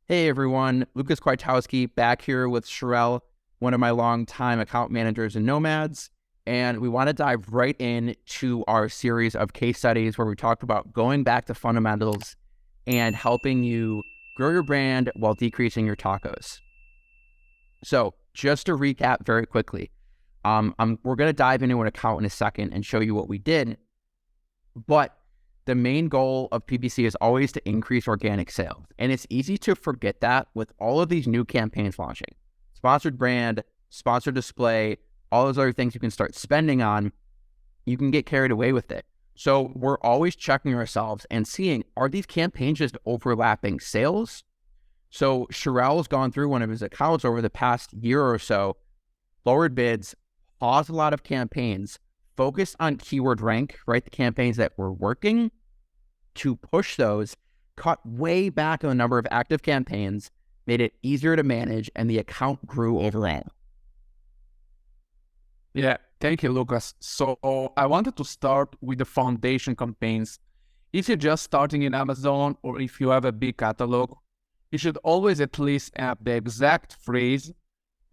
Hey everyone, Lucas Kwiatkowski back here with Sherelle, one of my longtime account managers and nomads. And we want to dive right into our series of case studies where we talked about going back to fundamentals and helping you grow your brand while decreasing your tacos. So just to recap very quickly, we're going to dive into an account in a second and show you what we did. But the main goal of PPC is always to increase organic sales. And it's easy to forget that with all of these new campaigns launching. Sponsored brand, sponsored display, all those other things you can start spending on, you can get carried away with it. So we're always checking ourselves and seeing, are these campaigns just overlapping sales? So Sherelle's gone through one of his accounts over the past year or so, lowered bids, paused a lot of campaigns, focused on keyword rank, right? The campaigns that were working, to push those, cut way back on the number of active campaigns, made it easier to manage, and the account grew overall. Yeah, thank you, Lucas. So I wanted to start with the foundation campaigns. If you're just starting in Amazon or if you have a big catalog, you should always at least have the exact phrase,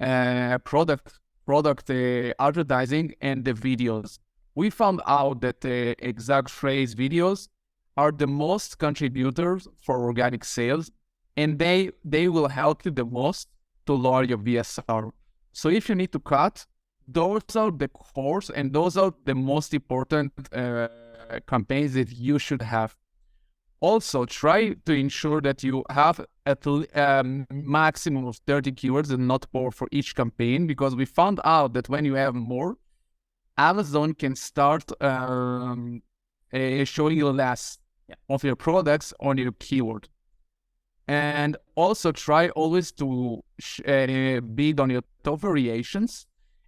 product advertising, and the videos. We found out that the exact phrase videos are the most contributors for organic sales, and they will help you the most to lower your VSR. So if you need to cut, those are the cores and those are the most important campaigns that you should have. Also, try to ensure that you have at maximum of 30 keywords and not more for each campaign, because we found out that when you have more, Amazon can start showing you less of your products on your keyword. And also try always to bid on your top variations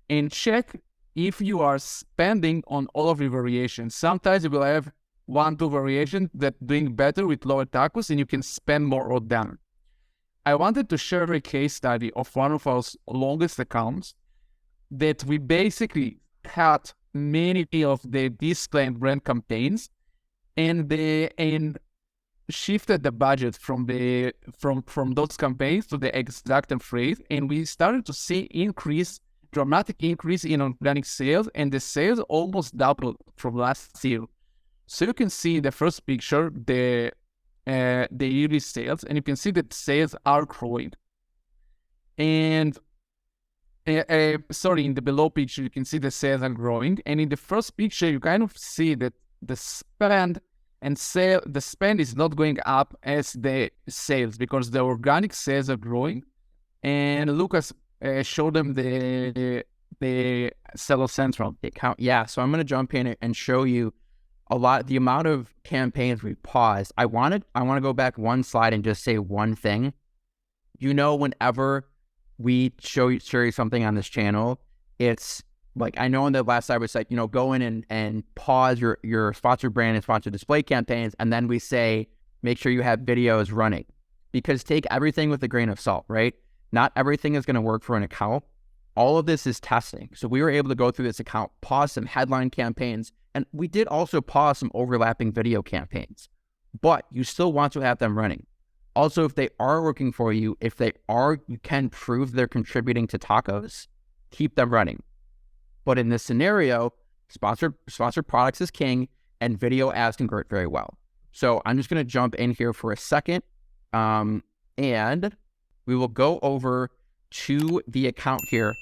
and check if you are spending on all of your variations. Sometimes you will have 1-2 variations that doing better with lower tacos and you can spend more on them. I wanted to share a case study of one of our longest accounts that we basically cut many of the display and brand campaigns and shifted the budget from those campaigns to the exact phrase, and we started to see dramatic increase in organic sales, and the sales almost doubled from last year. So you can see the first picture, the yearly sales, and you can see that sales are growing. And in the below picture, you can see the sales are growing. And in the first picture, you kind of see that the spend is not going up as the sales, because the organic sales are growing. And Lucas showed them the Seller Central account. Yeah, so I'm going to jump in and show you the amount of campaigns we paused. I want to go back one slide and just say one thing. Whenever we show you something on this channel, it's like, I know in the last slide we said, go in and pause your sponsored brand and sponsored display campaigns, and then we say, make sure you have videos running, because take everything with a grain of salt, right? Not everything is going to work for an account. All of this is testing. So we were able to go through this account, pause some headline campaigns, and we did also pause some overlapping video campaigns, but you still want to have them running. Also, if they are working for you, you can prove they're contributing to tacos, keep them running. But in this scenario, sponsored products is king, and video ads convert very well. So I'm just going to jump in here for a second, and we will go over to the account here.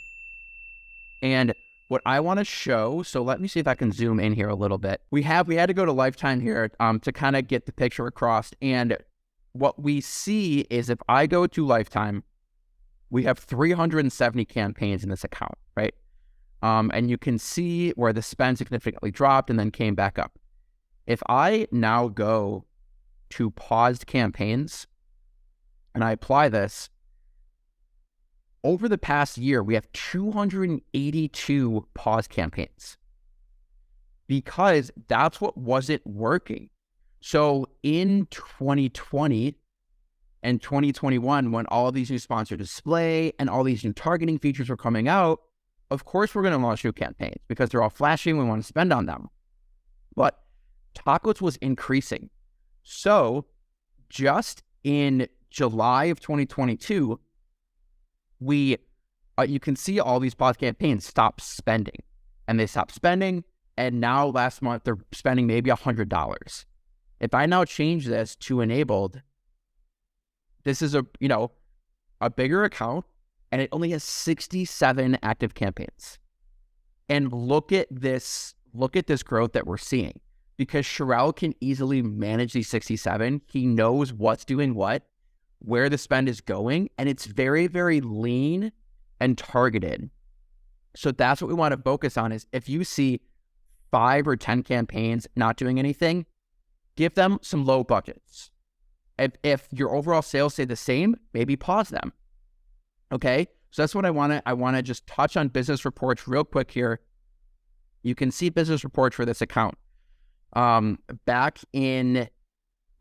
And what I want to show, so let me see if I can zoom in here a little bit. We had to go to lifetime here to kind of get the picture across. And what we see is, if I go to lifetime, we have 370 campaigns in this account, right? And you can see where the spend significantly dropped and then came back up. If I now go to paused campaigns and I apply this, over the past year, we have 282 pause campaigns, because that's what wasn't working. So in 2020 and 2021, when all of these new sponsored display and all these new targeting features were coming out, of course we're going to launch new campaigns because they're all flashy and we want to spend on them. But tacos was increasing. So just in July of 2022, you can see all these pause campaigns stop spending, and they stopped spending. And now last month they're spending maybe $100. If I now change this to enabled, this is a bigger account, and it only has 67 active campaigns. And look at this growth that we're seeing, because Sherelle can easily manage these 67. He knows what's doing what, where the spend is going, and it's very, very lean and targeted. So that's what we want to focus on, is if you see 5 or 10 campaigns not doing anything, give them some low budgets. If your overall sales stay the same, maybe pause them. Okay? So that's what I want to just touch on business reports real quick here. You can see business reports for this account. Back in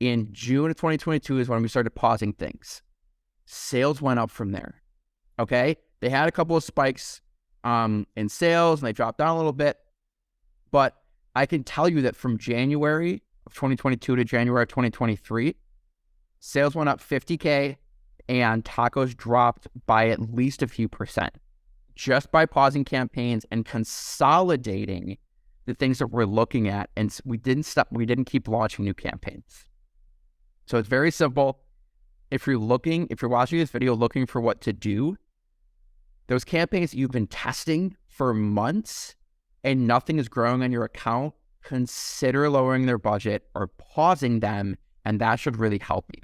June of 2022 is when we started pausing things. Sales went up from there. Okay? They had a couple of spikes in sales, and they dropped down a little bit. But I can tell you that from January of 2022 to January of 2023, sales went up 50K, and tacos dropped by at least a few percent, just by pausing campaigns and consolidating the things that we're looking at. And we didn't keep launching new campaigns. So it's very simple. If you're watching this video looking for what to do, those campaigns you've been testing for months and nothing is growing on your account, consider lowering their budget or pausing them, and that should really help you.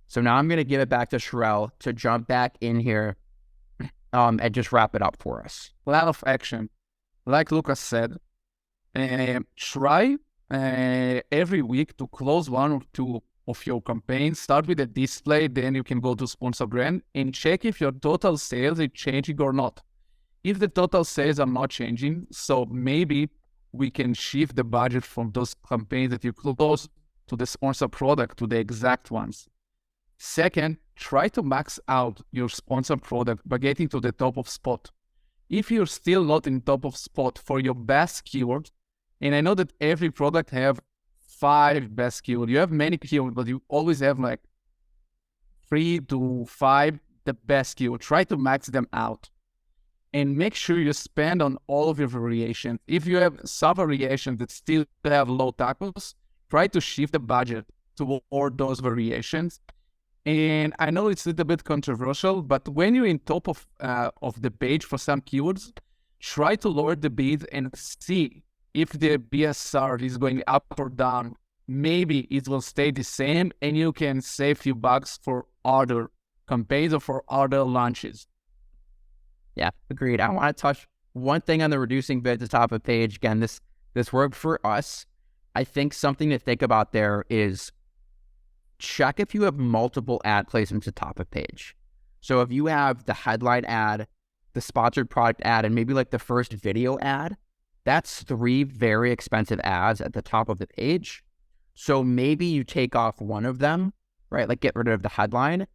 So now I'm going to give it back to Sherelle to jump back in here and just wrap it up for us. Plan of action. Like Lucas said, try every week to close 1 or 2 of your campaigns. Start with a display, then you can go to sponsor brand and check if your total sales is changing or not. If the total sales are not changing, so maybe we can shift the budget from those campaigns that you close to the sponsor product, to the exact ones. Second, try to max out your sponsor product by getting to the top of spot. If you're still not in top of spot for your best keyword, and I know that every product have 5 best keywords, you have many keywords, but you always have like 3 to 5 the best keywords. Try to max them out and make sure you spend on all of your variations. If you have some variations that still have low tacos, try to shift the budget toward those variations. And I know it's a little bit controversial, but when you're in top of the page for some keywords, try to lower the bid and see if the BSR is going up or down. Maybe it will stay the same, and you can save a few bucks for other campaigns or for other launches. Yeah, agreed. I want to touch one thing on the reducing bids at the top of the page. Again, this worked for us. I think something to think about there is check if you have multiple ad placements at the top of page. So if you have the headline ad, the sponsored product ad, and maybe like the first video ad, that's 3 very expensive ads at the top of the page. So maybe you take off one of them, right? Like get rid of the headline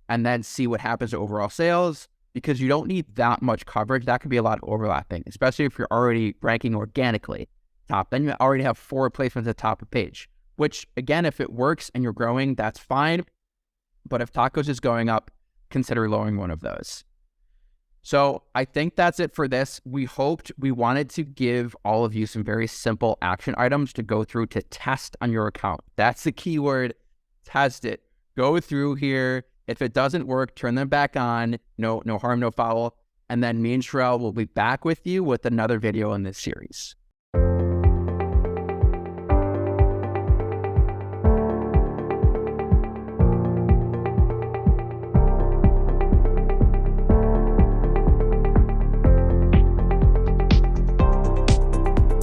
and then see what happens to overall sales, because you don't need that much coverage. That could be a lot of overlapping, especially if you're already ranking organically top. Then you already have 4 placements at the top of page. Which, again, if it works and you're growing, that's fine. But if tacos is going up, consider lowering one of those. So I think that's it for this. We wanted to give all of you some very simple action items to go through to test on your account. That's the keyword. Test it. Go through here. If it doesn't work, turn them back on. No harm, no foul. And then me and Sherelle will be back with you with another video in this series.